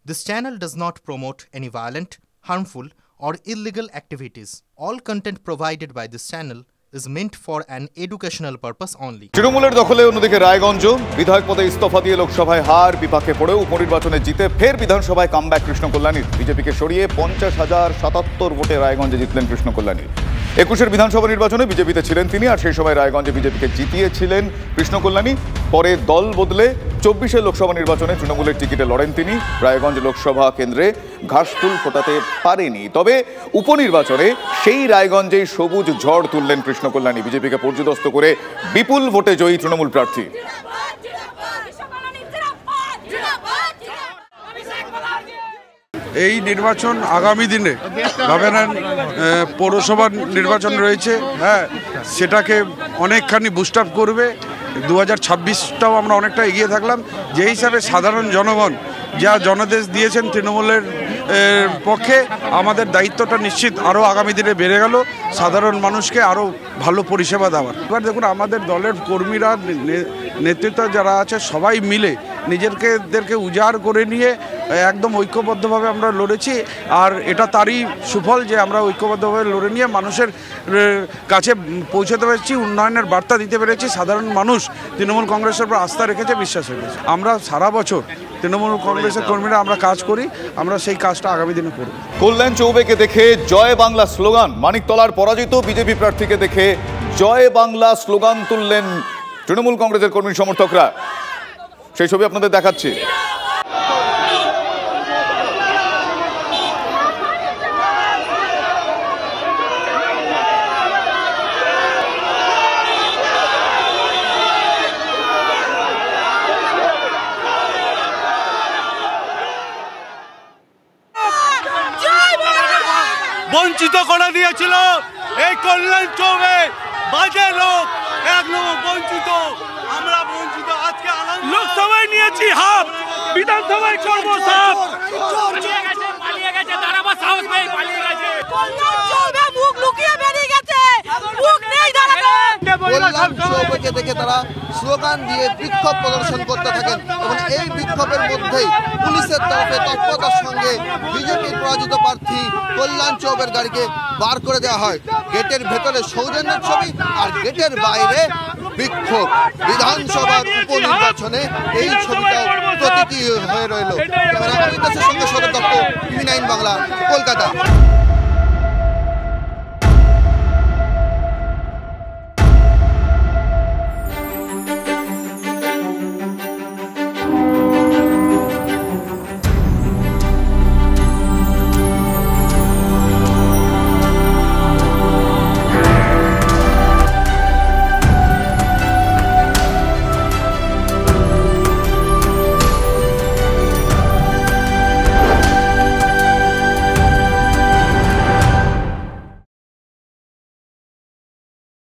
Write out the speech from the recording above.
This channel does not promote any violent, harmful, or illegal activities. All content provided by this channel is meant for an educational purpose only. তৃণমূলের দখলে অন্যদিকে রায়গঞ্জ বিধায়ক পদে ইস্তফা দিয়ে লোকসভায় হার বিপাকে পড়েও উপনির্বাচনে জিতে ফের বিধানসভায় কামব্যাক কৃষ্ণ কল্যাণীর। বিজেপিকে সরিয়ে 50,077 ভোটে রায়গঞ্জে জিতলেন কৃষ্ণ কল্যাণী। 21-এর বিধানসভা নির্বাচনে বিজেপিতে ছিলেন তিনি, আর সেই সময় রায়গঞ্জে বিজেপিকে জিতিয়েছিলেন কৃষ্ণ কল্যাণী। পরে দল বদলে 24-এর লোকসভা নির্বাচনে তৃণমূলের টিকিটে লড়েন তিনি। রায়গঞ্জ লোকসভা কেন্দ্রে ঘাসফুল ফোটাতে পারেনি, তবে উপনির্বাচনে সেই রায়গঞ্জেই সবুজ ঝড় তুললেন কৃষ্ণ কল্যাণী। বিজেপিকে পর্যুদস্ত করে বিপুল ভোটে জয়ী তৃণমূল প্রার্থী। এই নির্বাচন আগামী দিনে ভাবেন পৌরসভা নির্বাচন রয়েছে, সেটাকে অনেকখানি বুস্ট আপ করবে। 2026টাও আমরা অনেকটা এগিয়ে থাকলাম, যে হিসাবে সাধারণ জনগণ যা জনাদেশ দিয়েছেন তৃণমূলের পক্ষে, আমাদের দায়িত্বটা নিশ্চিত আরও আগামী দিনে বেড়ে গেল সাধারণ মানুষকে আরও ভালো পরিষেবা দেওয়ার। এবার দেখুন, আমাদের দলের কর্মীরা, নেতৃত্ব যারা আছে সবাই মিলে নিজেদেরকে উজাড় করে নিয়ে একদম ঐক্যবদ্ধভাবে আমরা লড়েছি, আর এটা তারই সুফল যে আমরা ঐক্যবদ্ধভাবে লড়ে নিয়ে মানুষের কাছে পৌঁছাতে পেরেছি, উন্নয়নের বার্তা দিতে পেরেছি। সাধারণ মানুষ তৃণমূল কংগ্রেসের উপর আস্থা রেখেছে, বিশ্বাস রেখেছে। আমরা সারা বছর তৃণমূল কংগ্রেসের কর্মীরা আমরা কাজ করি, আমরা সেই কাজটা আগামী দিনে করব। কল্যাণ চৌবেকে দেখে জয় বাংলা স্লোগান, মানিকতলার পরাজিত বিজেপি প্রার্থীকে দেখে জয় বাংলা স্লোগান তুললেন তৃণমূল কংগ্রেসের কর্মী সমর্থকরা। সেই ছবি আপনাদের দেখাচ্ছি। বঞ্চিত করে দিয়েছিল এই কল্যাণ চৌবে, বাজে লোক, এক নম্বর বঞ্চিত। আমরা বঞ্চিত, আজকে লোকসভায় নিয়েছি হাফ, বিধানসভায় করব সাফ। পালিয়ে গেছে, তারা আবার সাহস পেয়ে পালিয়ে গেছে। কল্যাণ চৌবে মুখ লুকিয়ে বেরিয়ে গেছে, মুখ নেই দাঁড়াবে। কল্যাণ চৌবেকে দেখে তারা স্লোগান দিয়ে বিক্ষোভ প্রদর্শন করতে থাকেন, এবং এই বিক্ষোভের মধ্যেই পুলিশের তরফে তৎপরতার সঙ্গে বিজেপির পরাজিত প্রার্থী কল্যাণ চৌবের গাড়িকে বার করে দেওয়া হয়। গেটের ভেতরে সৌজন্যের ছবি, আর গেটের বাইরে বিক্ষোভ। বিধানসভার উপনির্বাচনে এই ছবিটাও প্রতীকী হয়ে রইল। ক্যামেরাম্যানের সঙ্গে সৌরভ দত্ত, TV9 বাংলা, কলকাতা।